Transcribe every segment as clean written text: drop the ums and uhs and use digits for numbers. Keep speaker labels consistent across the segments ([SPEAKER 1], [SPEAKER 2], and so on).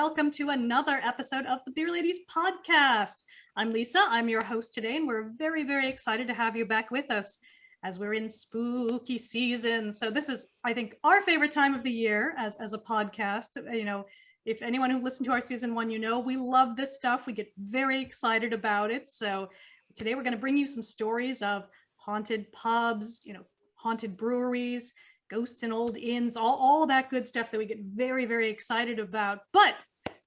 [SPEAKER 1] welcome to another episode of the Beer Ladies podcast. I'm Lisa, I'm your host today, and we're very, very excited to have you back with us as we're in spooky season. So this is, I think, our favorite time of the year as a podcast. You know, if anyone who listened to our season one, you know, we love this stuff. We get very excited about it. So today we're going to bring you some stories of haunted pubs, you know, haunted breweries, ghosts in old inns, all that good stuff that we get very, very excited about. But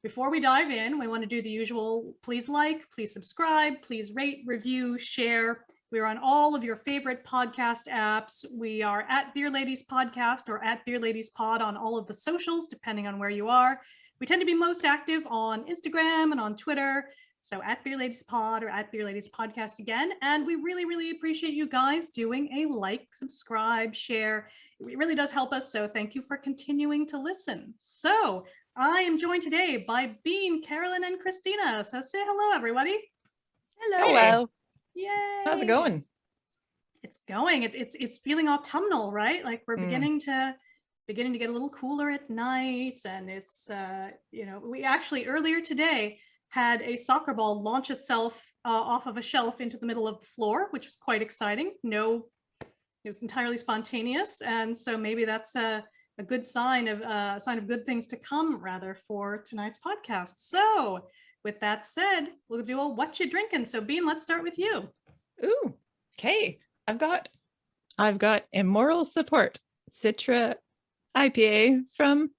[SPEAKER 1] before we dive in, we want to do the usual, please like, please subscribe, please rate, review, share. We're on all of your favorite podcast apps. We are at Beer Ladies Podcast or at Beer Ladies Pod on all of the socials, depending on where you are. We tend to be most active on Instagram and on Twitter. So at Beer Ladies Pod or at Beer Ladies Podcast again. And we really, really appreciate you guys doing a like, subscribe, share. It really does help us. So thank you for continuing to listen. So I am joined today by Bean, Carolyn, and Christina. So say hello, everybody.
[SPEAKER 2] Hello.
[SPEAKER 1] Yay.
[SPEAKER 2] How's it going?
[SPEAKER 1] It's going. It's feeling autumnal, right? Like we're beginning to get a little cooler at night. And it's, you know, we actually earlier today had a soccer ball launch itself off of a shelf into the middle of the floor, which was quite exciting. It was entirely spontaneous. And so maybe that's a good sign of good things to come, rather, for tonight's podcast. So with that said, we'll do a what you drinking. So Bean, let's start with you.
[SPEAKER 2] Ooh, okay. I've got Immoral Support Citra IPA from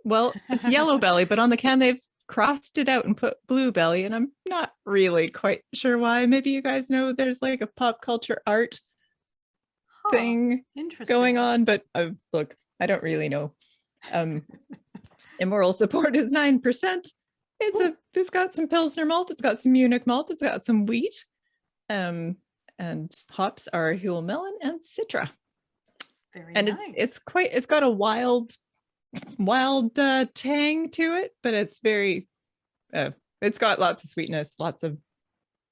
[SPEAKER 2] well, it's Yellowbelly, but on the can they've crossed it out and put Bluebelly, and I'm not really quite sure why. Maybe you guys know there's like a pop culture art thing going on, but look, I don't really know. Immoral Support is 9%. It's got some Pilsner malt, it's got some Munich malt, it's got some wheat, and hops are Huell melon and Citra.
[SPEAKER 1] Very
[SPEAKER 2] and
[SPEAKER 1] nice.
[SPEAKER 2] It's got a wild tang to it, but it's very it's got lots of sweetness, lots of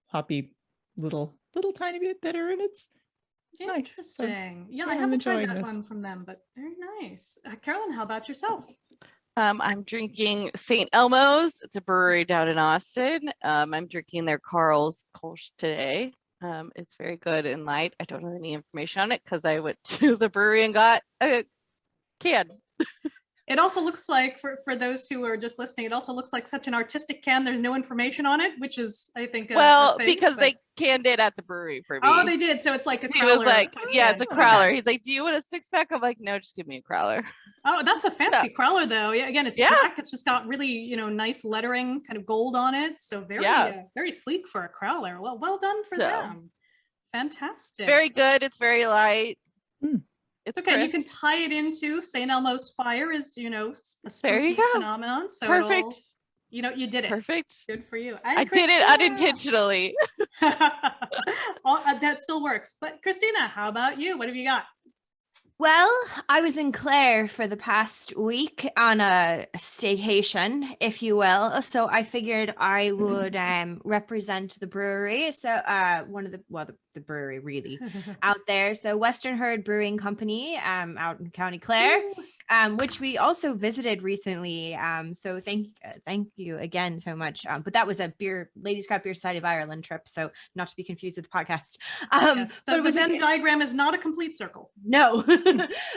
[SPEAKER 2] hoppy, little tiny bit bitter, and it's
[SPEAKER 1] interesting.
[SPEAKER 2] Nice. So,
[SPEAKER 1] yeah, I haven't tried that one from them, but very nice. Carolyn, how about yourself?
[SPEAKER 3] I'm drinking St. Elmo's. It's a brewery down in Austin. I'm drinking their Carl's Kölsch today. It's very good and light. I don't have any information on it because I went to the brewery and got a can.
[SPEAKER 1] It also looks like, for those who are just listening, it also looks like such an artistic can. There's no information on it, which is, I think, a thing,
[SPEAKER 3] because they canned it at the brewery for me.
[SPEAKER 1] Oh, they did. So it's like a crowler.
[SPEAKER 3] He was like, yeah, it's a crowler. He's like, do you want a 6-pack? I'm like, no, just give me a crowler.
[SPEAKER 1] Oh, that's a fancy crowler, though. Yeah, again, it's black. It's just got really, you know, nice lettering, kind of gold on it. So very sleek for a crowler. Well done for them. Fantastic.
[SPEAKER 3] Very good. It's very light.
[SPEAKER 1] It's okay. You can tie it into St. Elmo's fire, is, you know, a spooky phenomenon. So
[SPEAKER 3] perfect.
[SPEAKER 1] You know, you did it.
[SPEAKER 3] Perfect.
[SPEAKER 1] Good for you. And
[SPEAKER 3] I did it unintentionally.
[SPEAKER 1] That still works. But Christina, how about you? What have you got?
[SPEAKER 4] Well, I was in Clare for the past week on a staycation, if you will. So I figured I would represent the brewery. So the brewery really out there. So Western Herd Brewing Company out in County Clare, which we also visited recently. So thank you again so much. But that was a Ladies Craft Beer Society of Ireland trip. So not to be confused with the podcast.
[SPEAKER 1] Yes, but the Venn diagram is not a complete circle.
[SPEAKER 4] No,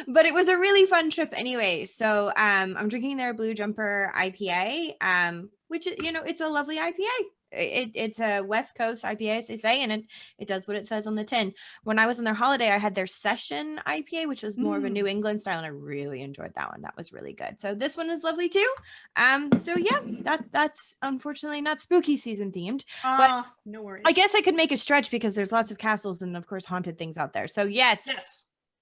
[SPEAKER 4] but it was a really fun trip anyway. So I'm drinking their Blue Jumper IPA, which, you know, it's a lovely IPA. It's a West Coast IPA, as they say, and it does what it says on the tin. When I was on their holiday, I had their Session IPA, which was more of a New England style, and I really enjoyed that one. That was really good. So this one is lovely too. So yeah, that's unfortunately not spooky season themed, but
[SPEAKER 1] no worries.
[SPEAKER 4] I guess I could make a stretch because there's lots of castles and of course haunted things out there. So yes,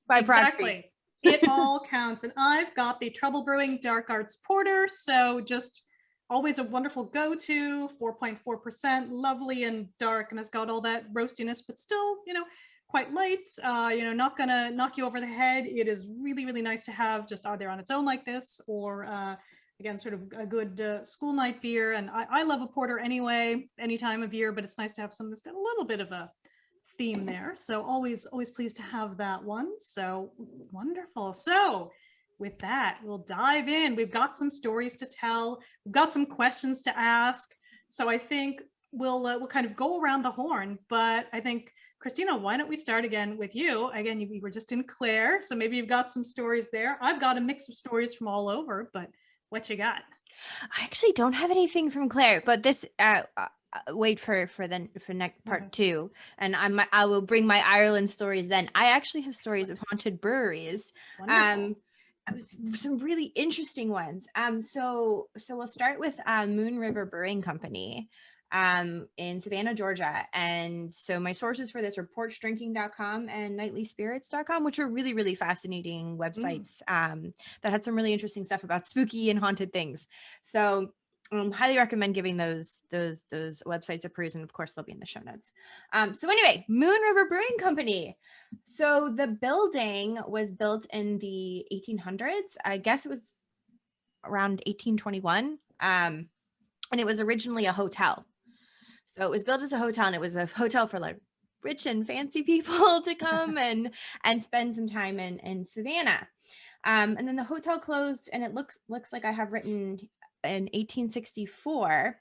[SPEAKER 4] by proxy.
[SPEAKER 1] It all counts. And I've got the Trouble Brewing Dark Arts Porter. So just always a wonderful go-to, 4.4%, lovely and dark, and it's got all that roastiness, but still, you know, quite light, you know, not gonna knock you over the head. It is really, really nice to have just either on its own like this, or again, sort of a good school night beer. And I love a porter anyway, any time of year, but it's nice to have something that's got a little bit of a theme there. So always pleased to have that one. So wonderful. So with that, we'll dive in. We've got some stories to tell. We've got some questions to ask. So I think we'll kind of go around the horn. But I think, Christina, why don't we start again with you? Again, you were just in Clare, so maybe you've got some stories there. I've got a mix of stories from all over, but what you got?
[SPEAKER 4] I actually don't have anything from Clare, but this wait for next part 2, and I will bring my Ireland stories then. I actually have stories of haunted breweries.
[SPEAKER 1] Wonderful.
[SPEAKER 4] Some really interesting ones. So we'll start with Moon River Brewing Company in Savannah, Georgia. And so my sources for this are porchdrinking.com and nightlyspirits.com, which are really, really fascinating websites that had some really interesting stuff about spooky and haunted things. So highly recommend giving those websites a peruse, and of course they'll be in the show notes. So anyway, Moon River Brewing Company. So the building was built in the 1800s. I guess it was around 1821. And it was originally a hotel. So it was built as a hotel, and it was a hotel for like rich and fancy people to come and spend some time in Savannah. And then the hotel closed, and it looks like I have written in 1864.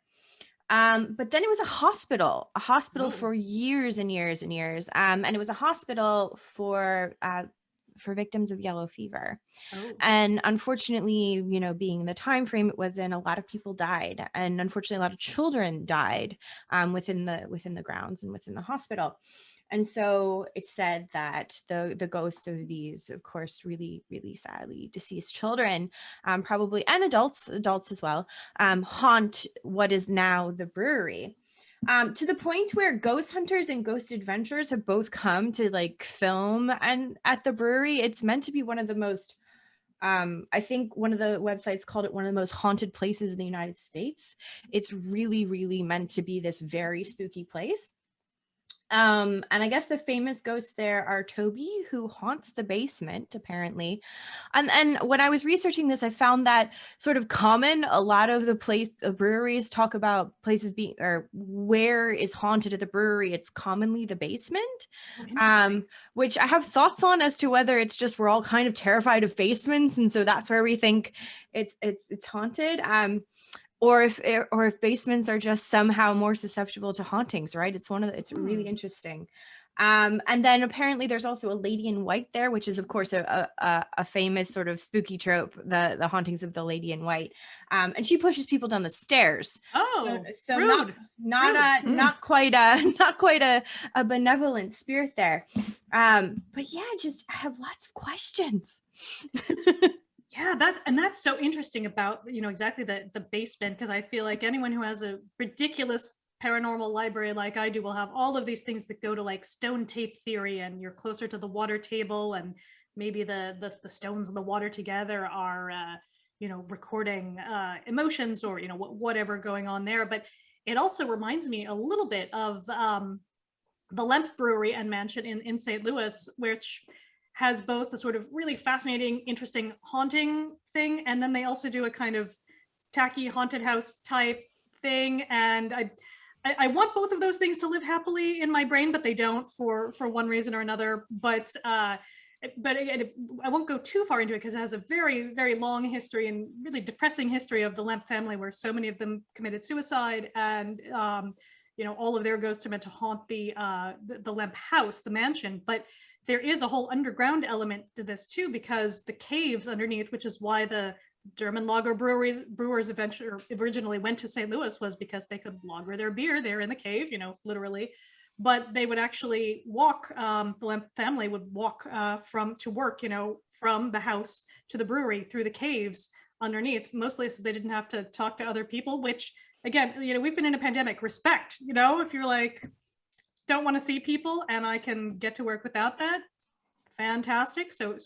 [SPEAKER 4] But then it was a hospital for years and years and years. And it was a hospital for victims of yellow fever. And unfortunately, being the time frame it was in, a lot of people died, and unfortunately a lot of children died within the grounds and within the hospital. And so it's said that the ghosts of these, of course, really, really sadly deceased children, probably, and adults as well, haunt what is now the brewery. To the point where ghost hunters and ghost adventurers have both come to like film and at the brewery. It's meant to be one of the most, I think one of the websites called it one of the most haunted places in the United States. It's really, really meant to be this very spooky place. And I guess the famous ghosts there are Toby, who haunts the basement, apparently. And when I was researching this, I found that sort of common. A lot of the breweries talk about places being, or where is haunted at the brewery. It's commonly the basement, which I have thoughts on as to whether it's just we're all kind of terrified of basements, and so that's where we think it's haunted. Or if basements are just somehow more susceptible to hauntings, right? It's really interesting. And then apparently there's also a lady in white there, which is of course a famous sort of spooky trope, the hauntings of the lady in white. And she pushes people down the stairs. So rude. Not quite a benevolent spirit there. But yeah, just I have lots of questions.
[SPEAKER 1] Yeah, that's so interesting about, exactly the basement, because I feel like anyone who has a ridiculous paranormal library like I do will have all of these things that go to like stone tape theory, and you're closer to the water table, and maybe the stones and the water together are recording emotions or whatever going on there. But it also reminds me a little bit of the Lemp Brewery and Mansion in St. Louis, which has both a sort of really fascinating, interesting haunting thing, and then they also do a kind of tacky haunted house type thing. And I want both of those things to live happily in my brain, but they don't for one reason or another. But I won't go too far into it because it has a very, very long history and really depressing history of the Lemp family, where so many of them committed suicide, and all of their ghosts are meant to haunt the Lemp house, the mansion. But there is a whole underground element to this too, because the caves underneath, which is why the German lager brewers originally went to St. Louis, was because they could lager their beer there in the cave, literally. But they would actually walk, the Lemp family would walk from the house to the brewery through the caves underneath, mostly so they didn't have to talk to other people, which again, we've been in a pandemic, respect, if you're like, don't want to see people and I can get to work without that, fantastic. So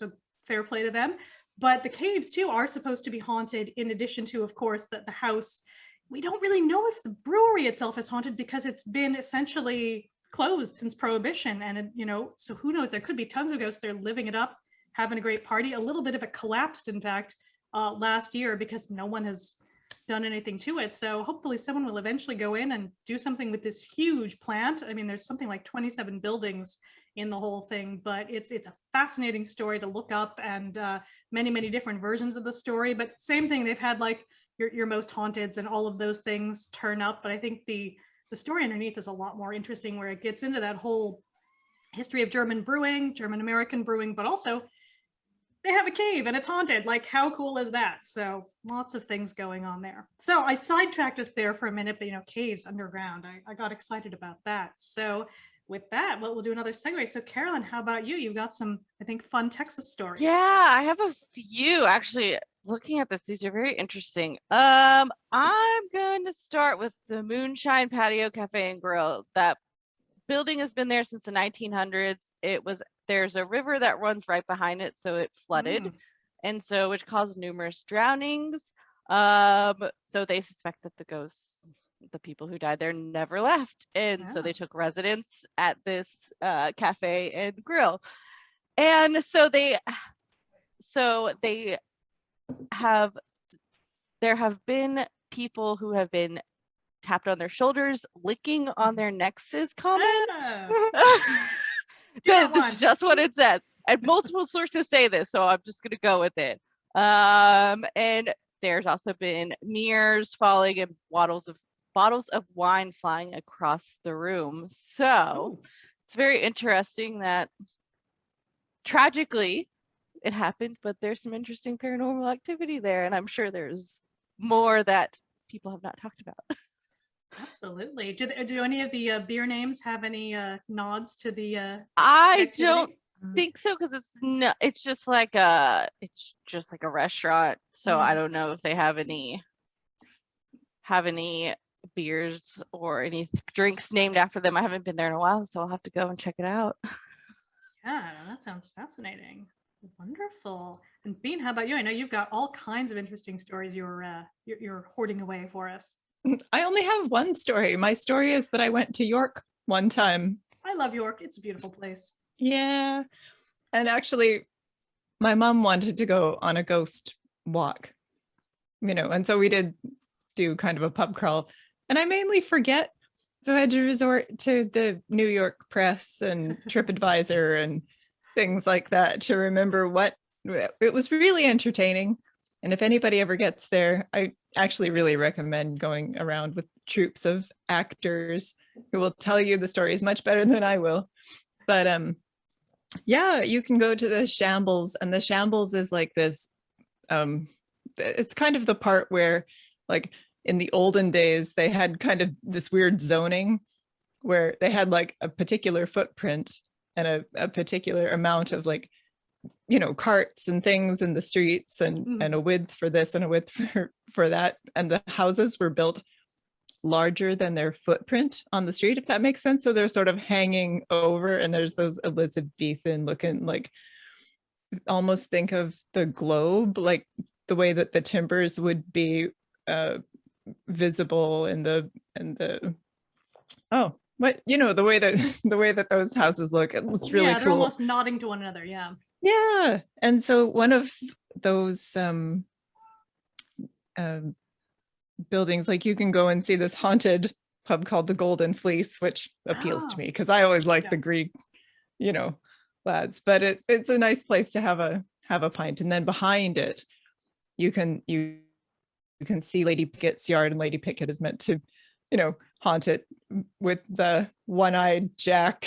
[SPEAKER 1] fair play to them. But the caves too are supposed to be haunted, in addition to, of course, the house. We don't really know if the brewery itself is haunted because it's been essentially closed since Prohibition. And, so who knows, there could be tons of ghosts there living it up, having a great party. A little bit of it collapsed, in fact, last year because no one has done anything to it. So hopefully someone will eventually go in and do something with this huge plant. I mean, there's something like 27 buildings in the whole thing, but it's a fascinating story to look up, and many different versions of the story. But same thing, they've had like your most haunteds and all of those things turn up. But I think the story underneath is a lot more interesting, where it gets into that whole history of German brewing, German American brewing, but also they have a cave and it's haunted. Like, how cool is that? So lots of things going on there. So I sidetracked us there for a minute, but caves underground. I got excited about that. So with that, we'll do another segue. So Carolyn, how about you? You've got some, I think, fun Texas stories.
[SPEAKER 3] Yeah, I have a few actually. Looking at this, these are very interesting. I'm going to start with the Moonshine Patio Cafe and Grill. That building has been there since the 1900s. There's a river that runs right behind it, so it flooded, and so which caused numerous drownings. So they suspect that the ghosts, the people who died there, never left, and so they took residence at this cafe and grill. And there have been people who have been tapped on their shoulders, licking on their necks is common. This is just what it says, and multiple sources say this, so I'm just gonna go with it. And there's also been mirrors falling and bottles of wine flying across the room. So it's very interesting that tragically it happened, but there's some interesting paranormal activity there, and I'm sure there's more that people have not talked about.
[SPEAKER 1] Absolutely. Do any of the beer names have any nods to the
[SPEAKER 3] I don't think so, because it's just like a restaurant, so I don't know if they have any beers or any drinks named after them. I haven't been there in a while, so I'll have to go and check it out.
[SPEAKER 1] Yeah, that sounds fascinating. Wonderful. And Bean, how about you? I know you've got all kinds of interesting stories you're hoarding away for us.
[SPEAKER 2] I only have one story. My story is that I went to York one time.
[SPEAKER 1] I love York. It's a beautiful place.
[SPEAKER 2] Yeah. And actually, my mom wanted to go on a ghost walk, and so we did do kind of a pub crawl. And I mainly forget. So I had to resort to the New York Press and TripAdvisor and things like that to remember what it was. Really entertaining. And if anybody ever gets there, I actually really recommend going around with troops of actors who will tell you the stories much better than I will. But yeah, you can go to the Shambles, and the Shambles is like this, it's kind of the part where, like, in the olden days, they had kind of this weird zoning where they had like a particular footprint and a particular amount of, like, carts and things in the streets, and a width for this and a width for that. And the houses were built larger than their footprint on the street, if that makes sense. So they're sort of hanging over, and there's those Elizabethan looking, like, almost think of the globe, like the way that the timbers would be visible in the the way that those houses look. It's really
[SPEAKER 1] they're
[SPEAKER 2] cool.
[SPEAKER 1] Almost nodding to one another.
[SPEAKER 2] Yeah. And so one of those buildings, like, you can go and see this haunted pub called the Golden Fleece, which appeals to me because I always like the Greek, lads. But it's a nice place to have a pint. And then behind it, you can see Lady Pickett's yard, and Lady Pickett is meant to, haunt it with the one-eyed Jack.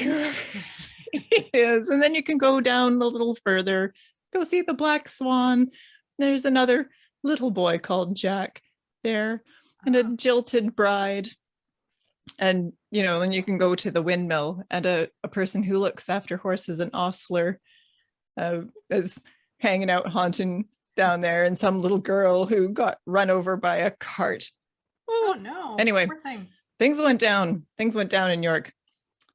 [SPEAKER 2] Is. And then you can go down a little further, go see the Black Swan. There's another little boy called Jack there, and a jilted bride. And then you can go to the windmill, and a person who looks after horses, an ostler, is hanging out haunting down there, and some little girl who got run over by a cart.
[SPEAKER 1] Oh no.
[SPEAKER 2] Anyway, things went down in York.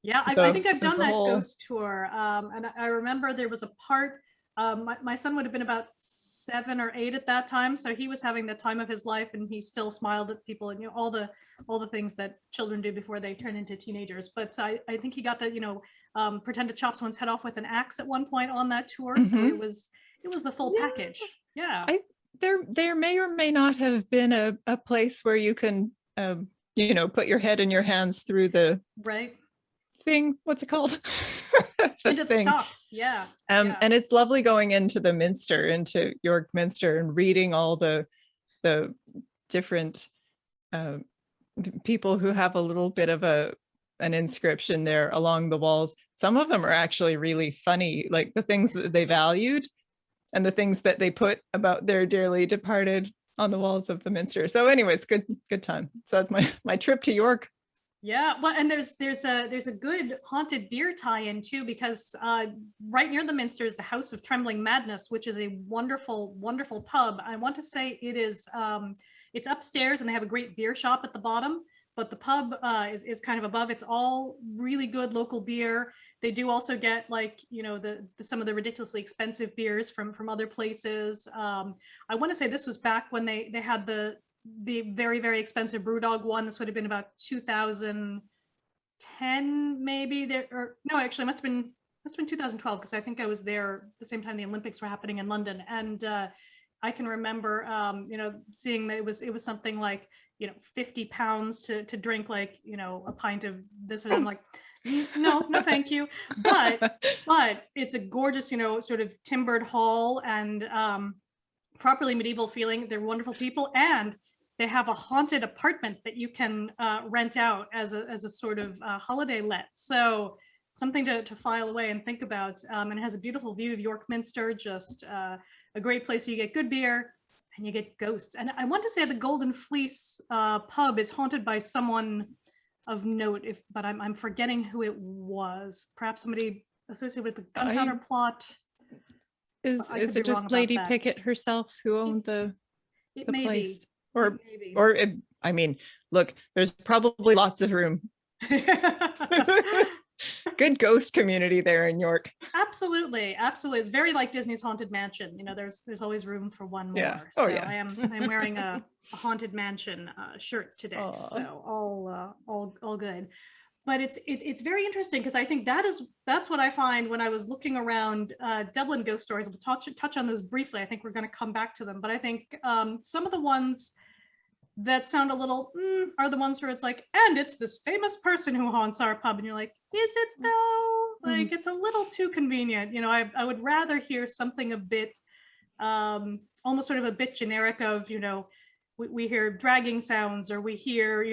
[SPEAKER 1] Yeah, I think I've done that ghost tour. And I remember there was a part, my son would have been about 7 or 8 at that time. So he was having the time of his life, and he still smiled at people, and all the things that children do before they turn into teenagers. But I think he got to, pretend to chop someone's head off with an axe at one point on that tour. So it was the full package. Yeah.
[SPEAKER 2] There may or may not have been a place where you can, put your head in your hands through the
[SPEAKER 1] right
[SPEAKER 2] thing. What's it called?
[SPEAKER 1] Into the
[SPEAKER 2] thing.
[SPEAKER 1] stocks, yeah.
[SPEAKER 2] And it's lovely going into the Minster, into York Minster, and reading all the different people who have a little bit of an inscription there along the walls. Some of them are actually really funny, like the things that they valued and the things that they put about their dearly departed on the walls of the Minster. So anyway, it's good time. So that's my trip to York.
[SPEAKER 1] Yeah, well, and there's a good haunted beer tie-in too, because right near the Minster is the House of Trembling Madness, which is a wonderful pub. I want to say it is it's upstairs, and they have a great beer shop at the bottom, but the pub is kind of above. It's all really good local beer. They do also get, like, you know, the some of the ridiculously expensive beers from other places. I want to say this was back when they had the very, very expensive Brewdog one. This would have been about 2010 maybe. Actually, it must have been 2012, because I think I was there the same time the Olympics were happening in London. And I can remember seeing that it was something like, £50 to drink, like, a pint of this, and I'm like, no thank you. But it's a gorgeous, sort of timbered hall, and properly medieval feeling. They're wonderful people, and they have a haunted apartment that you can rent out as a sort of holiday let. So something to file away and think about. And it has a beautiful view of York Minster, just a great place. So you get good beer and you get ghosts. And I want to say the Golden Fleece pub is haunted by someone of note, but I'm forgetting who it was. Perhaps somebody associated with the gunpowder plot.
[SPEAKER 2] Is it just Lady Pickett herself who owned the place? Or I mean, look, there's probably lots of room. Good ghost community there in York.
[SPEAKER 1] Absolutely. It's very like Disney's Haunted Mansion. There's always room for one more.
[SPEAKER 2] Yeah.
[SPEAKER 1] So I'm wearing a Haunted Mansion shirt today.
[SPEAKER 2] Aww.
[SPEAKER 1] So all good. But it's very interesting, because I think that's what I find when I was looking around Dublin ghost stories. We'll touch on those briefly. I think we're going to come back to them. But I think some of the ones that sound a little are the ones where it's like, and it's this famous person who haunts our pub, and you're like, is it though? Like, it's a little too convenient. I would rather hear something a bit almost sort of a bit generic of, we hear dragging sounds, or we hear,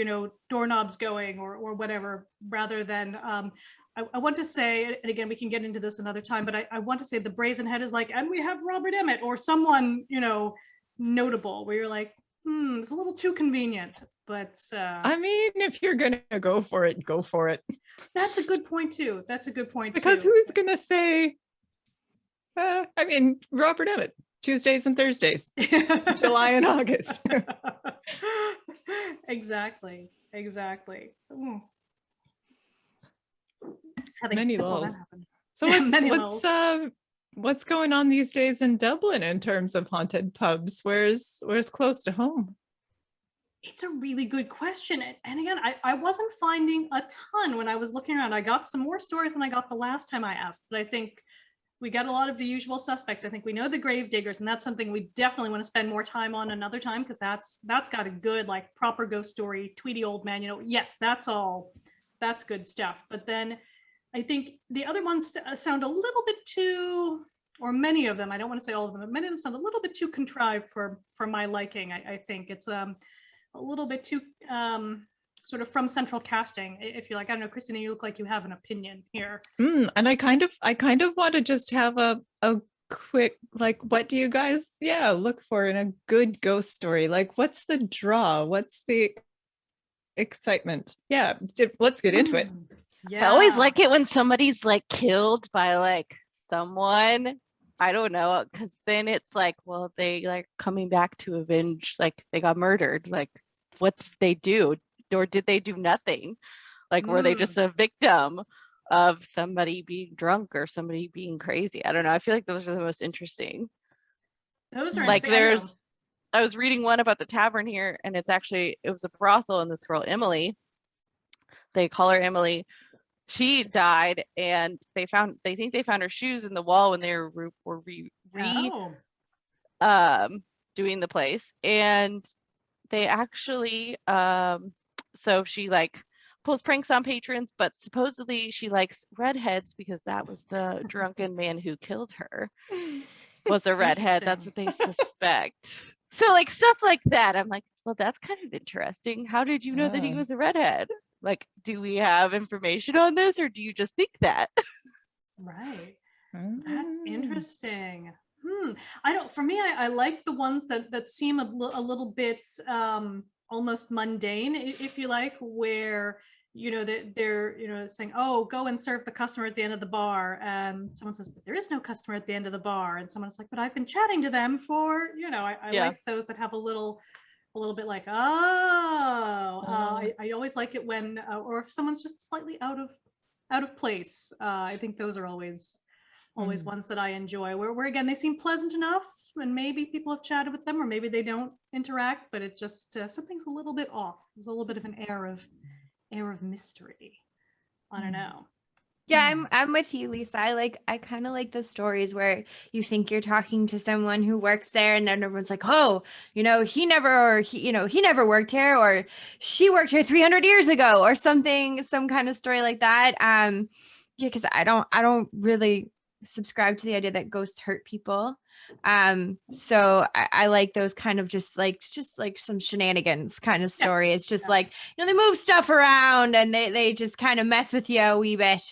[SPEAKER 1] doorknobs going, or whatever, rather than I want to say, and again, we can get into this another time, but I want to say the Brazen Head is like, and we have Robert Emmet, or someone, notable, where you're like, it's a little too convenient. But
[SPEAKER 2] I mean, if you're gonna go for it, go for it.
[SPEAKER 1] That's a good point too.
[SPEAKER 2] Because who's gonna say I mean, Robert Emmet, Tuesdays and Thursdays, July and August.
[SPEAKER 1] Exactly.
[SPEAKER 2] Many lulls. So what's going on these days in Dublin in terms of haunted pubs? Where's close to home?
[SPEAKER 1] It's a really good question. And again, I wasn't finding a ton when I was looking around. I got some more stories than I got the last time I asked, but I think we got a lot of the usual suspects. I think we know the grave diggers, and that's something we definitely want to spend more time on another time, because that's got a good, like, proper ghost story, Tweety old man, yes, that's good stuff. But then I think the other ones sound a little bit too, or many of them, I don't want to say all of them, but many of them sound a little bit too contrived for my liking. I think it's a little bit too sort of from central casting. If you're like, I don't know, Christina, you look like you have an opinion here.
[SPEAKER 2] And I kind of want to just have a quick, like, what do you guys look for in a good ghost story? Like, what's the draw? What's the excitement? Let's get into it.
[SPEAKER 3] I always like it when somebody's like killed by like someone, I don't know, because then it's like, well, they like coming back to avenge, like they got murdered, like what did they do, or did they do nothing? Like, were they just a victim of somebody being drunk or somebody being crazy? I don't know. I feel like those are the most interesting.
[SPEAKER 1] Those are
[SPEAKER 3] like I was reading one about the tavern here, and it was a brothel, and this girl Emily, they call her Emily, she died, and they think they found her shoes in the wall when they were doing the place, and they actually so she like pulls pranks on patrons, but supposedly she likes redheads because that was the drunken man who killed her was a redhead. That's what they suspect. So like stuff like that. I'm like, well, that's kind of interesting. How did you know that he was a redhead? Like, do we have information on this, or do you just think that?
[SPEAKER 1] Right. That's interesting. I don't, for me, I like the ones that seem a little bit almost mundane, if you like, where, you know, they're, you know, saying, oh, go and serve the customer at the end of the bar. And someone says, but there is no customer at the end of the bar. And someone's like, but I've been chatting to them for, you know, I like those that have a little bit like, I always like it when, or if someone's just slightly out of place. I think those are always ones that I enjoy, where again, they seem pleasant enough, and maybe people have chatted with them, or maybe they don't interact, but it's just something's a little bit off. There's a little bit of an air of mystery. I don't know.
[SPEAKER 4] Yeah, I'm with you, Lisa. I kind of like the stories where you think you're talking to someone who works there, and then everyone's like, oh, you know, he never worked here, or she worked here 300 years ago, or something, some kind of story like that. Yeah, because I don't really subscribe to the idea that ghosts hurt people. So I like those kind of just like some shenanigans kind of story. It's just like, you know, they move stuff around and they just kind of mess with you a wee bit.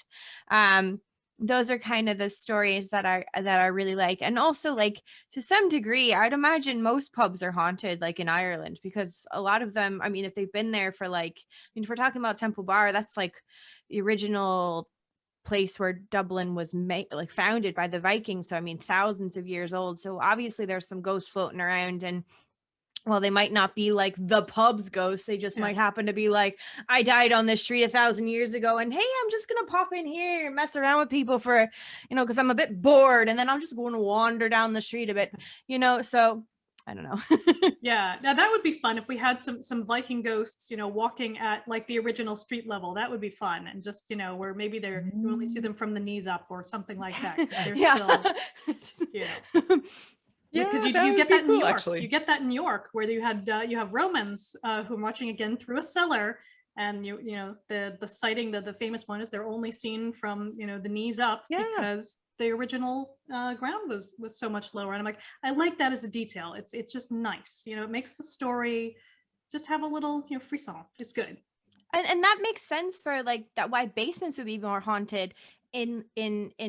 [SPEAKER 4] Those are kind of the stories that I really like. And also, like, to some degree, I'd imagine most pubs are haunted, like in Ireland, because a lot of them, I mean, if they've been there for like, I mean, if we're talking about Temple Bar, that's like the original place where Dublin was founded by the Vikings. So I mean, thousands of years old. So obviously there's some ghosts floating around, and well, they might not be like the pub's ghosts. They just might happen to be like, I died on this street 1,000 years ago, and hey, I'm just gonna pop in here and mess around with people for, you know, because I'm a bit bored, and then I'm just going to wander down the street a bit, you know. So I don't know.
[SPEAKER 1] Yeah, now that would be fun if we had some Viking ghosts, you know, walking at like the original street level. That would be fun, and just, you know, where maybe you only see them from the knees up or something like that. They're still, you know. Yeah, because you get that in New York. Actually. You get that in New York, where you have Romans who are watching again through a cellar, and you know the sighting, the famous one is they're only seen from, you know, the knees up, because the original ground was so much lower. And I'm like, I like that as a detail. It's just nice, you know. It makes the story just have a little, you know, frisson. It's good.
[SPEAKER 4] And that makes sense for like that, why basements would be more haunted in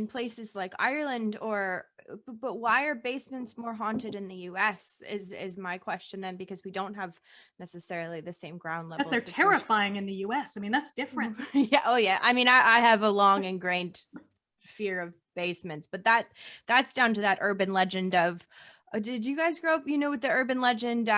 [SPEAKER 4] places like Ireland, but why are basements more haunted in the US is my question then, because we don't have necessarily the same ground level.
[SPEAKER 1] Because they're terrifying in the US. I mean, that's different.
[SPEAKER 4] Yeah. Oh yeah. I mean, I have a long ingrained fear of basements, but that's down to that urban legend of, did you guys grow up, you know, with the urban legend,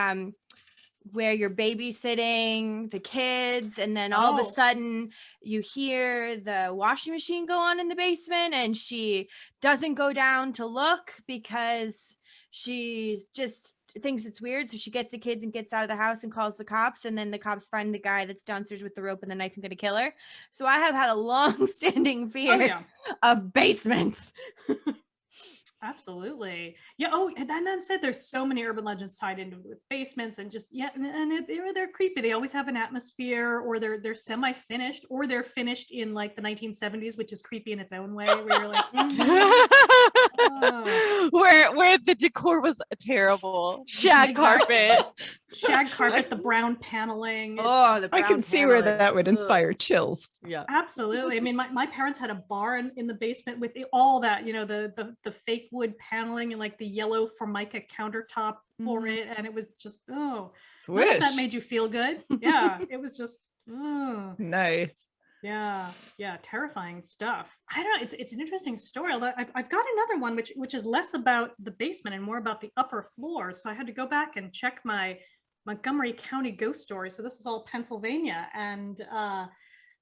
[SPEAKER 4] where you're babysitting the kids, and then all of a sudden you hear the washing machine go on in the basement, and she doesn't go down to look because she just thinks it's weird. So she gets the kids and gets out of the house and calls the cops, and then the cops find the guy that's downstairs with the rope and the knife and going to kill her. So I have had a long-standing fear of basements.
[SPEAKER 1] Absolutely. Yeah. Oh, and then said there's so many urban legends tied into with basements, and just they're creepy. They always have an atmosphere, or they're semi-finished, or they're finished in like the 1970s, which is creepy in its own way, where you're like,
[SPEAKER 3] where the decor was terrible. Shag carpet,
[SPEAKER 1] the brown paneling.
[SPEAKER 2] The brown I can see where that would inspire chills.
[SPEAKER 1] Yeah, absolutely. I mean, my parents had a bar in the basement with all that, you know, the fake wood paneling and like the yellow Formica countertop for it, and it was just that made you feel good. Yeah, it was just
[SPEAKER 2] nice.
[SPEAKER 1] Yeah, terrifying stuff. I don't know, it's an interesting story, although I've got another one which is less about the basement and more about the upper floor. So I had to go back and check my Montgomery County ghost story. So this is all Pennsylvania, and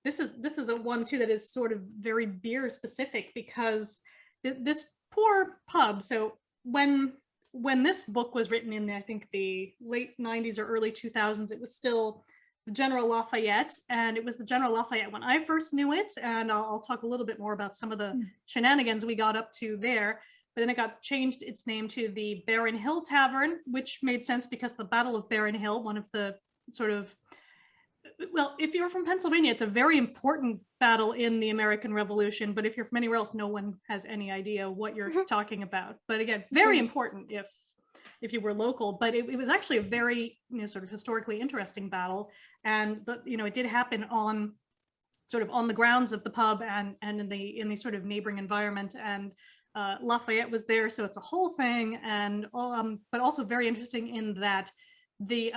[SPEAKER 1] this is a one too that is sort of very beer specific, because this poor pub. So when this book was written in I think the late 90s or early 2000s, it was still the General Lafayette, and it was the General Lafayette when I first knew it. And I'll talk a little bit more about some of the shenanigans we got up to there. But then it got changed its name to the Baron Hill Tavern, which made sense because the Battle of Baron Hill, one of the sort of well, if you're from Pennsylvania, it's a very important battle in the American Revolution, but if you're from anywhere else, no one has any idea what you're talking about. But again, very important if you were local, but it was actually a very, sort of historically interesting battle. And, it did happen on sort of on the grounds of the pub and in the sort of neighboring environment. And Lafayette was there, so it's a whole thing. And but also very interesting in that the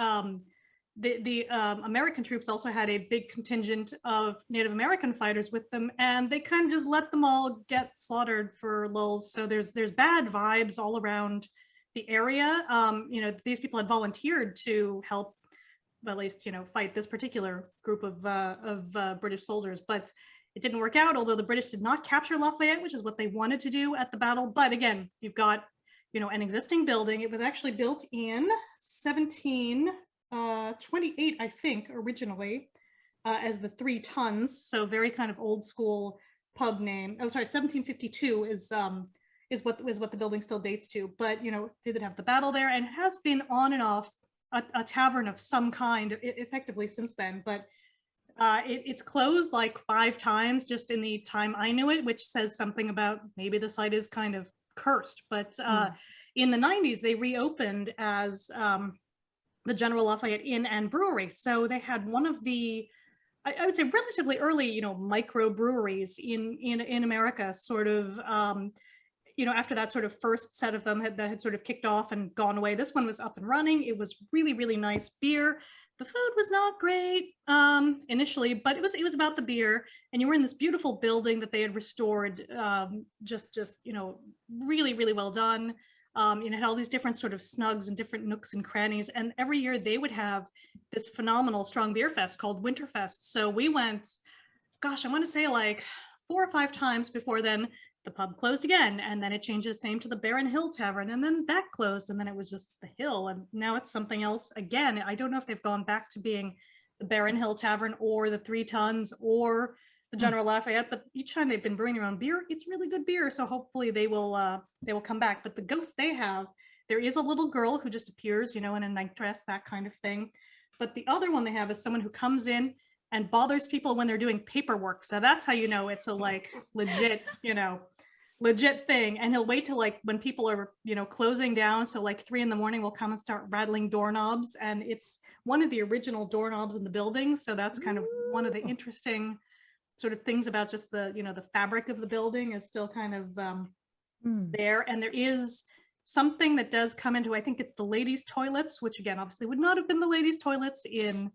[SPEAKER 1] American troops also had a big contingent of Native American fighters with them, and they kind of just let them all get slaughtered for lulz. So there's bad vibes all around the area. These people had volunteered to help, at least, fight this particular group of British soldiers, but it didn't work out, although the British did not capture Lafayette, which is what they wanted to do at the battle. But again, you've got, an existing building. It was actually built in 1728, I think, originally, as the 3 Tons. So very kind of old school pub name. Oh, sorry, 1752 is what the building still dates to. But, did have the battle there, and has been on and off a tavern of some kind effectively since then. But it's closed like 5 times just in the time I knew it, which says something about maybe the site is kind of cursed. But in the 90s, they reopened as the General Lafayette Inn and Brewery. So they had one of the, I would say, relatively early, micro breweries in America, sort of, after that sort of first set of them that had sort of kicked off and gone away. This one was up and running. It was really, really nice beer. The food was not great initially, but it was about the beer. And you were in this beautiful building that they had restored, just really, really well done. It had all these different sort of snugs and different nooks and crannies. And every year they would have this phenomenal strong beer fest called Winterfest. So we went, gosh, I want to say like 4 or 5 times before then. The pub closed again, and then it changed its name to the Barren Hill Tavern, and then that closed, and then it was just the Hill, and now it's something else again. I don't know if they've gone back to being the Barren Hill Tavern or the 3 Tons or the General Lafayette, but each time they've been brewing their own beer, it's really good beer. So hopefully they will come back. But the ghost they have, there is a little girl who just appears, in a night dress, that kind of thing. But the other one they have is someone who comes in and bothers people when they're doing paperwork. So that's how you know it's a like legit, legit thing. And he'll wait till like when people are, closing down. So like 3 a.m, we'll come and start rattling doorknobs. And it's one of the original doorknobs in the building. So that's kind of one of the interesting sort of things about just the, the fabric of the building is still kind of there. And there is something that does come into, I think it's the ladies' toilets, which again, obviously would not have been the ladies' toilets in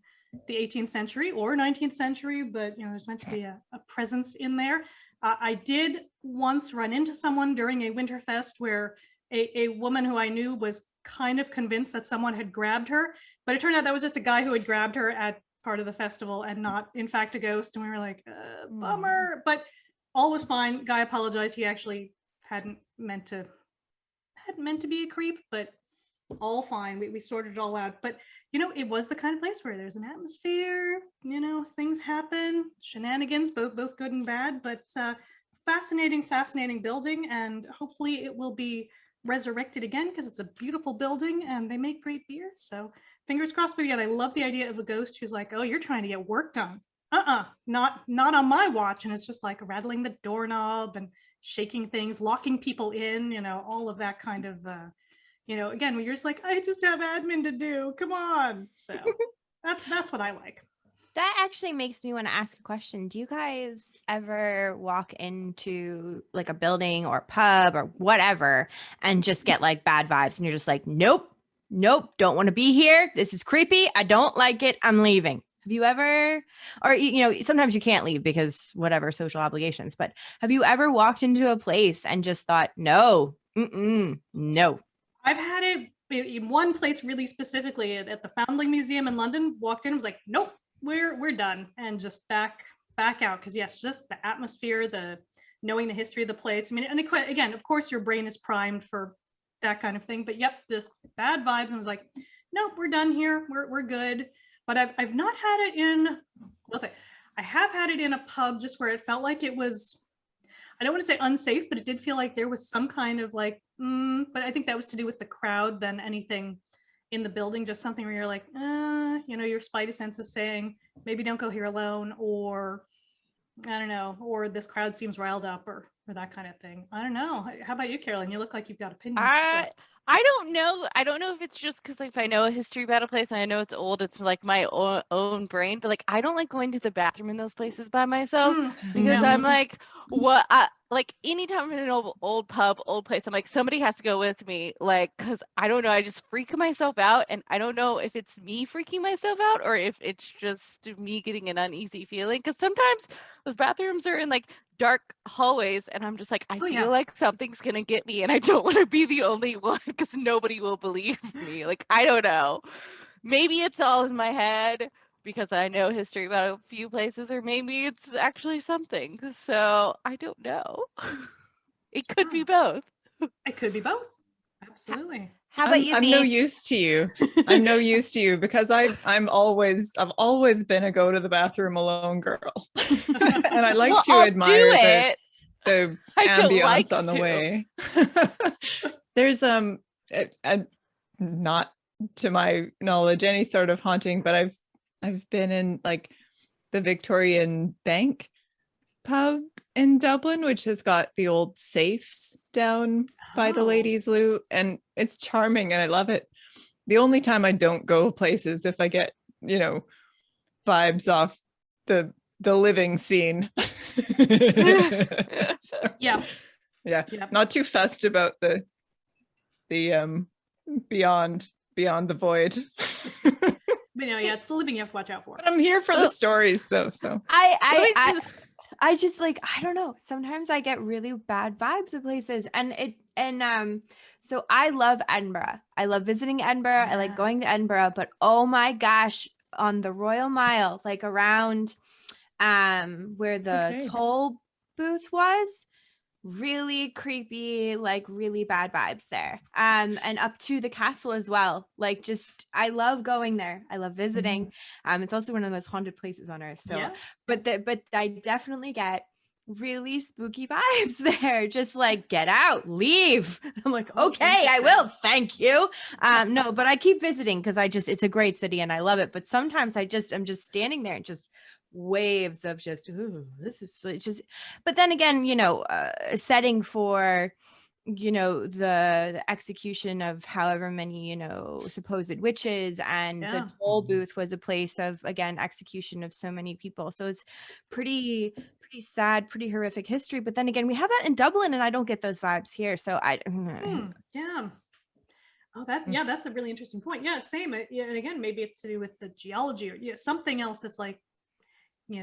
[SPEAKER 1] the 18th century or 19th century, but there's meant to be a presence in there. I did once run into someone during a Winterfest where a woman who I knew was kind of convinced that someone had grabbed her, but it turned out that was just a guy who had grabbed her at part of the festival and not in fact a ghost. And we were like, bummer, but all was fine. Guy apologized. He actually hadn't meant to be a creep, but all fine. We sorted it all out. But it was the kind of place where there's an atmosphere, things happen, shenanigans, both good and bad, but fascinating building. And hopefully it will be resurrected again because it's a beautiful building and they make great beer. So fingers crossed. But again, I love the idea of a ghost who's like, oh, you're trying to get work done. Not on my watch. And it's just like rattling the doorknob and shaking things, locking people in, all of that kind of again, when you're just like, I just have admin to do, come on. So that's what I like.
[SPEAKER 4] That actually makes me want to ask a question. Do you guys ever walk into like a building or pub or whatever and just get like bad vibes and you're just like, nope, don't want to be here. This is creepy. I don't like it. I'm leaving. Have you ever, or, sometimes you can't leave because whatever social obligations, but have you ever walked into a place and just thought, no.
[SPEAKER 1] I've had it in one place really specifically at the Foundling Museum in London. Walked in and was like, nope, we're done, and just back out. Because yes, just the atmosphere, the knowing the history of the place. I mean, and again, of course, your brain is primed for that kind of thing. But yep, just bad vibes. And I was like, nope, we're done here. We're good. But I've not had it in. I have had it in a pub just where it felt like it was. I don't want to say unsafe, but it did feel like there was some kind of like, but I think that was to do with the crowd than anything in the building, just something where you're like, your spidey sense is saying maybe don't go here alone, or I don't know, or this crowd seems riled up, or that kind of thing. I don't know. How about you, Carolyn? You look like you've got opinions.
[SPEAKER 3] I don't know. I don't know if it's just because if I know a history about a place and I know it's old, it's like my own brain. But like I don't like going to the bathroom in those places by myself because I'm like, what? Like anytime I'm in an old pub, old place, I'm like, somebody has to go with me. Like, because I don't know, I just freak myself out, and I don't know if it's me freaking myself out or if it's just me getting an uneasy feeling. Because sometimes those bathrooms are in like dark hallways and I'm just like, I feel like something's gonna get me and I don't want to be the only one because nobody will believe me. Like, I don't know, maybe it's all in my head because I know history about a few places, or maybe it's actually something, so I don't know. It could be both.
[SPEAKER 1] It could be both. Absolutely.
[SPEAKER 4] How about you?
[SPEAKER 2] I'm no use to you. I'm no use to you because I've always been a go to the bathroom alone girl. And I like to admire the ambience on the way. There's not to my knowledge any sort of haunting, but I've been in like the Victorian Bank pub in Dublin, which has got the old safes down by the ladies' loo, and it's charming and I love it. The only time I don't go places if I get, vibes off the living scene. So, yeah, not too fussed about the beyond the void.
[SPEAKER 1] But it's the living you have to watch out for.
[SPEAKER 2] But I'm here for the stories though, so
[SPEAKER 4] I just like, I don't know, sometimes I get really bad vibes of places, so I love Edinburgh. I love visiting Edinburgh. I like going to Edinburgh, but oh my gosh, on the Royal Mile, like around where the toll booth was, really creepy, like really bad vibes there. And up to the castle as well. Like, just, I love going there. I love visiting. It's also one of the most haunted places on earth. So, but I definitely get really spooky vibes there. Just like, get out, leave. I'm like, okay, I will. Thank you. No, but I keep visiting because it's a great city and I love it. But sometimes I'm just standing there and just waves of just, ooh, this is just, but then again, a setting for, the execution of however many, supposed witches, and the toll booth was a place of, again, execution of so many people. So it's pretty sad, pretty horrific history. But then again, we have that in Dublin and I don't get those vibes here. So
[SPEAKER 1] that's a really interesting point. Same. And again, maybe it's to do with the geology or something else that's like,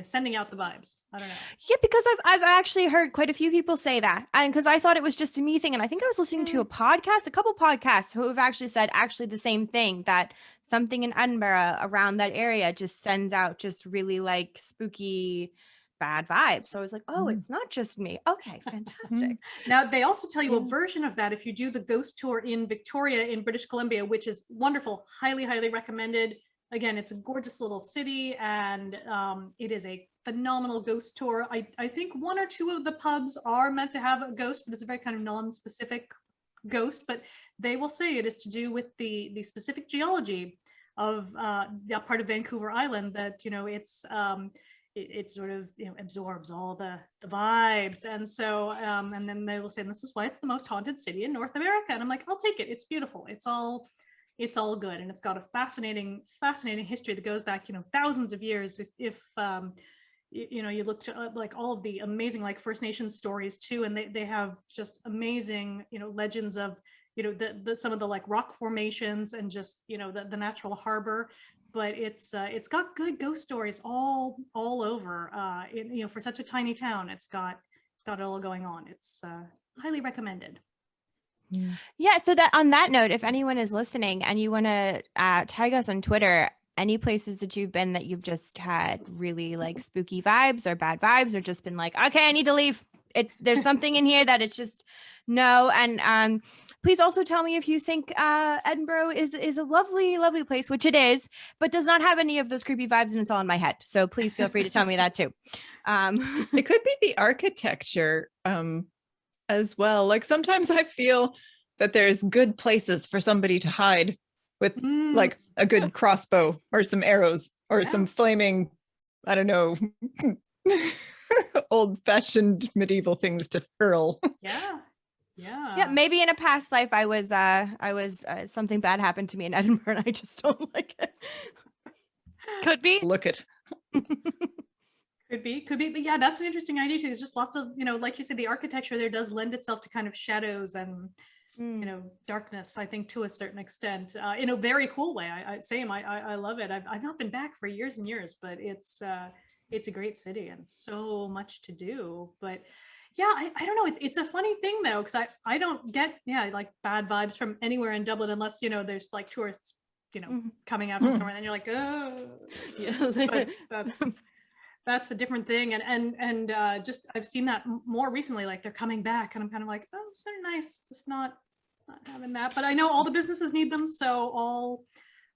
[SPEAKER 1] sending out the vibes. I don't know. Yeah,
[SPEAKER 4] because I've actually heard quite a few people say that, and because I thought it was just a me thing, and I think I was listening to a couple podcasts who have actually said the same thing, that something in Edinburgh around that area just sends out just really like spooky bad vibes. So I was like, oh, it's not just me. Okay, fantastic.
[SPEAKER 1] Now they also tell you a version of that if you do the ghost tour in Victoria in British Columbia, which is wonderful, highly recommended. Again, it's a gorgeous little city, and it is a phenomenal ghost tour. I think one or two of the pubs are meant to have a ghost, but it's a very kind of non-specific ghost. But they will say it is to do with the specific geology of that part of Vancouver Island, that it sort of absorbs all the vibes, and so and then they will say, and this is why it's the most haunted city in North America. And I'm like, I'll take it. It's beautiful. It's all good, and it's got a fascinating history that goes back thousands of years. If you look to like all of the amazing like First Nations stories too, and they have just amazing legends of the some of the like rock formations and just the natural harbor. But it's got good ghost stories all over. For such a tiny town, it's got it all going on. It's highly recommended.
[SPEAKER 4] Yeah, so that on that note, if anyone is listening and you want to tag us on Twitter, any places that you've been that you've just had really like spooky vibes or bad vibes, or just been like, okay, I need to leave. There's something in here that it's just no. And please also tell me if you think Edinburgh is a lovely place, which it is, but does not have any of those creepy vibes, and it's all in my head. So please feel free to tell me that too.
[SPEAKER 2] It could be the architecture as well. Like sometimes I feel that there's good places for somebody to hide with like a good crossbow or some arrows or some flaming, I don't know, old-fashioned medieval things to hurl.
[SPEAKER 4] Yeah, maybe in a past life I was something bad happened to me in Edinburgh and I just don't like it.
[SPEAKER 3] Could be.
[SPEAKER 2] Look it.
[SPEAKER 1] Could be, but yeah, that's an interesting idea too. There's just lots of, like you said, the architecture there does lend itself to kind of shadows and darkness, I think, to a certain extent, in a very cool way. I love it. I've not been back for years and years, but it's a great city and so much to do. But yeah, I don't know. It's a funny thing though, because I don't get like bad vibes from anywhere in Dublin unless there's like tourists coming out from somewhere, and then you're like, oh yeah. But that's a different thing, and just I've seen that more recently, like they're coming back and I'm kind of like, oh, so nice, just not having that. But I know all the businesses need them, so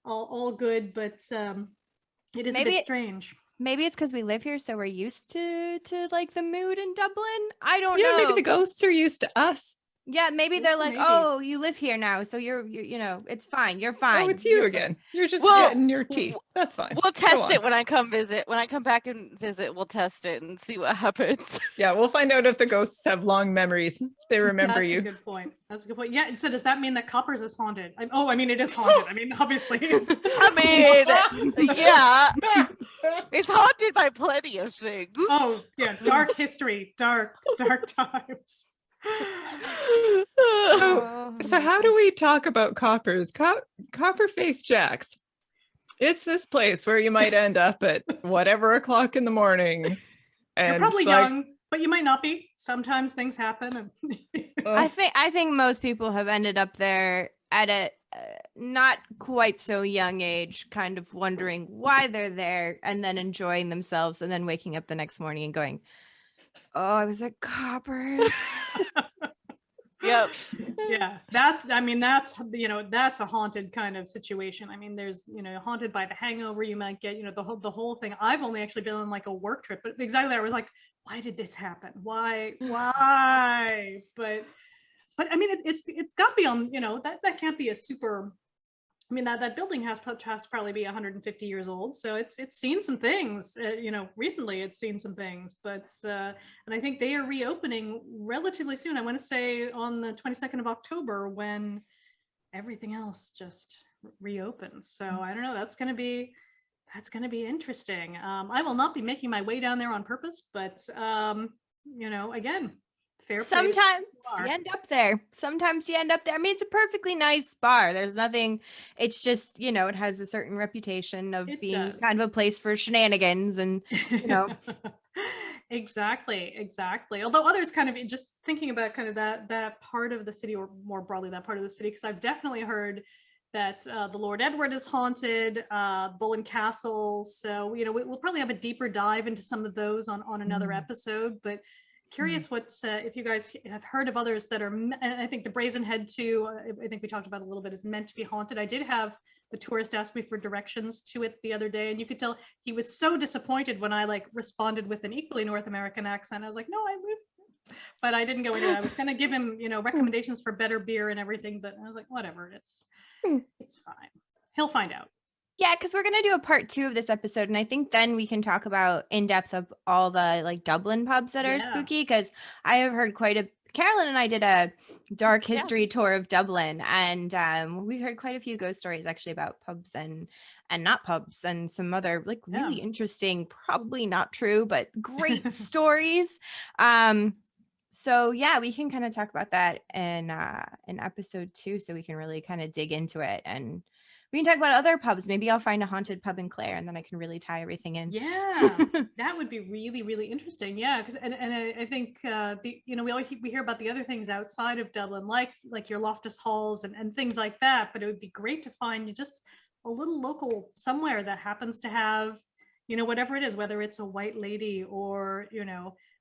[SPEAKER 1] all good, but it is a bit strange.
[SPEAKER 4] Maybe it's because we live here, so we're used to like the mood in Dublin. I don't know.
[SPEAKER 2] Yeah, maybe the ghosts are used to us.
[SPEAKER 4] Yeah, maybe they're like, oh, you live here now, so you're it's fine. You're fine.
[SPEAKER 2] Oh, it's you again. You're just getting your tea. That's fine.
[SPEAKER 3] We'll test it when I come visit. When I come back and visit, we'll test it and see what happens.
[SPEAKER 2] Yeah, we'll find out if the ghosts have long memories. They remember you.
[SPEAKER 1] That's a good point. That's a good point. Yeah, so does that mean that Coppers is haunted? I mean, it is haunted. I mean, obviously. It's...
[SPEAKER 3] yeah. It's haunted by plenty of things.
[SPEAKER 1] Oh, yeah. Dark history. Dark times.
[SPEAKER 2] So how do we talk about Coppers? Copper-Face Jacks. It's this place where you might end up at whatever o'clock in the morning. And
[SPEAKER 1] you're probably young, but you might not be. Sometimes things happen.
[SPEAKER 4] I think most people have ended up there at a not quite so young age, kind of wondering why they're there and then enjoying themselves and then waking up the next morning and going, oh, I was at Coppers.
[SPEAKER 3] Yep.
[SPEAKER 1] Yeah, that's a haunted kind of situation. I mean, there's haunted by the hangover. You might get the whole thing. I've only actually been on like a work trip, but exactly, I was like, why did this happen? Why? But I mean, it's got to be on that can't be a super. I mean, that building has to probably be 150 years old, so it's seen some things. Recently it's seen some things, but and I think they are reopening relatively soon. I want to say on the 22nd of October, when everything else just reopens. So I don't know. That's going to be interesting. I will not be making my way down there on purpose, but again.
[SPEAKER 4] Sometimes you end up there. I mean, it's a perfectly nice bar. There's nothing. It's just, it has a certain reputation of being kind of a place for shenanigans and,
[SPEAKER 1] Exactly. Although others kind of just thinking about kind of that part of the city, or more broadly that part of the city, because I've definitely heard that the Lord Edward is haunted, Bull and Castle. So, we'll probably have a deeper dive into some of those on another episode, but curious if you guys have heard of others that are, and I think the Brazen Head too, I think we talked about a little bit, is meant to be haunted. I did have the tourist ask me for directions to it the other day, and you could tell he was so disappointed when I like responded with an equally North American accent. I was like, no, I moved, but I didn't go into it. I was going to give him, recommendations for better beer and everything, but I was like, whatever, it's fine. He'll find out.
[SPEAKER 4] Yeah, because we're going to do a part 2 of this episode. And I think then we can talk about in depth of all the like Dublin pubs that are spooky. Because I have heard Carolyn and I did a dark history tour of Dublin. And we heard quite a few ghost stories actually about pubs and not pubs and some other like really interesting, probably not true, but great stories. So yeah, we can kind of talk about that in episode 2. So we can really kind of dig into it, and we can talk about other pubs. Maybe I'll find a haunted pub in Clare, and then I can really tie everything in.
[SPEAKER 1] Yeah, that would be really, really interesting. Yeah, because and I think we hear about the other things outside of Dublin, like your Loftus Halls and things like that. But it would be great to find just a little local somewhere that happens to have, whatever it is, whether it's a white lady or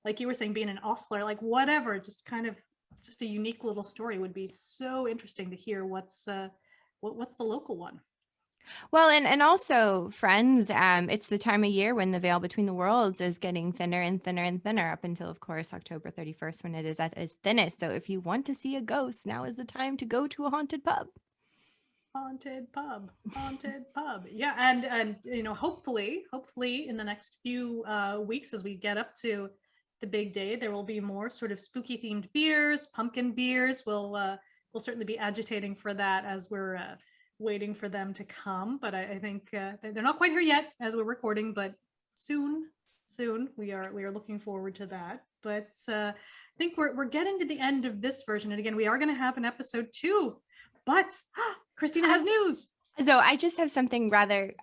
[SPEAKER 1] like you were saying, being an ostler, like whatever, just kind of just a unique little story. Would be so interesting to hear what's the local one.
[SPEAKER 4] Well, and also, friends, it's the time of year when the veil between the worlds is getting thinner and thinner and thinner, up until, of course, October 31st, when it is at its thinnest. So if you want to see a ghost, now is the time to go to a haunted pub.
[SPEAKER 1] Haunted pub. Yeah, and hopefully in the next few weeks, as we get up to the big day, there will be more sort of spooky themed beers, pumpkin beers. We'll certainly be agitating for that as we're waiting for them to come. But I think they're not quite here yet as we're recording, but soon we are looking forward to that. But I think we're getting to the end of this version, and again, we are going to have an episode 2. But Christina has news.
[SPEAKER 4] So I just have something rather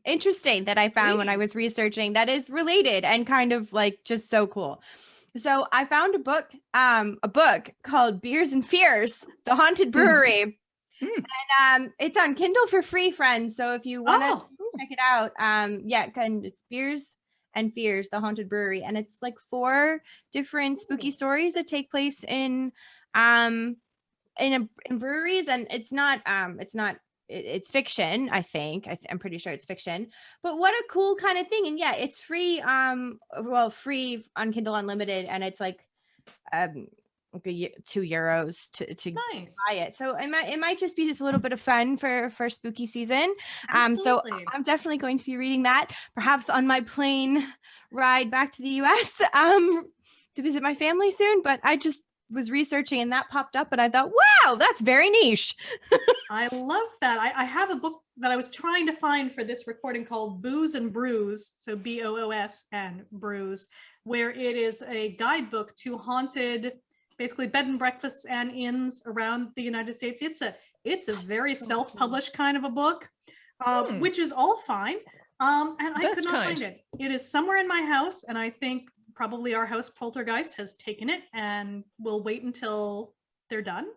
[SPEAKER 4] interesting that I found when I was researching that is related and kind of like just so cool. So I found a book called Beers and Fears, The Haunted Brewery. And it's on Kindle for free, friends. So if you want to check it out, it's Beers and Fears, The Haunted Brewery. And it's like 4 different spooky stories that take place in breweries, and it's fiction. I think I'm pretty sure it's fiction, but what a cool kind of thing. And yeah, it's free free on Kindle Unlimited, and it's like €2 to buy it. So it might just be just a little bit of fun for spooky season. So I'm definitely going to be reading that, perhaps on my plane ride back to the US to visit my family soon. But I just was researching and that popped up and I thought, wow, that's very niche.
[SPEAKER 1] I love that. I have a book that I was trying to find for this recording called Booze and Brews, so BOOS and Brews, where it is a guidebook to haunted, basically bed and breakfasts and inns around the United States. It's a very self-published kind of a book, which is all fine. And I could not find it. It is somewhere in my house, and I think probably our house poltergeist has taken it, and we'll wait until they're done.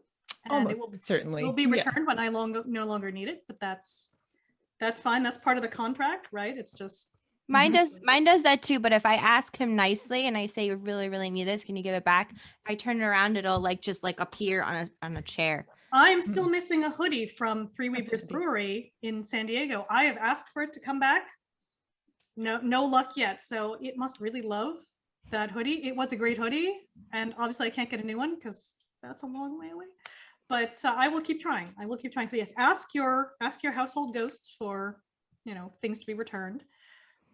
[SPEAKER 1] And
[SPEAKER 2] certainly
[SPEAKER 1] will be returned when I no longer need it. But that's fine. That's part of the contract, right? It's just
[SPEAKER 4] mine does that too. But if I ask him nicely and I say, "You really, really need this, can you give it back?" If I turn it around, it'll just appear on a chair.
[SPEAKER 1] I'm still missing a hoodie from Three Weavers Brewery in San Diego. I have asked for it to come back. No luck yet. So it must really love that hoodie. It was a great hoodie, and obviously I can't get a new one because that's a long way away. But I will keep trying. So yes, ask your household ghosts for things to be returned.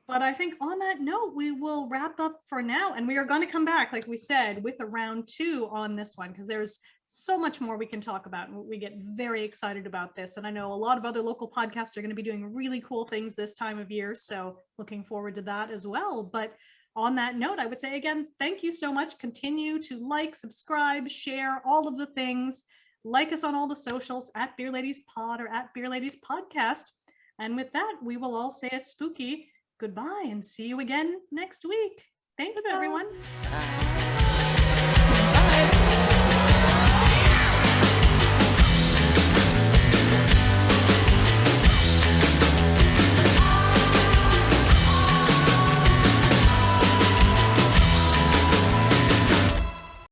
[SPEAKER 1] But I think on that note, we will wrap up for now, and we are going to come back, like we said, with a round 2 on this one, because there's so much more we can talk about, and we get very excited about this. And I know a lot of other local podcasts are going to be doing really cool things this time of year, so looking forward to that as well. But on that note, I would say again, thank you so much. Continue to like, subscribe, share, all of the things. Like us on all the socials at Beer Ladies Pod or at Beer Ladies Podcast. And with that, we will all say a spooky goodbye and see you again next week. Thank you, everyone.
[SPEAKER 3] Bye.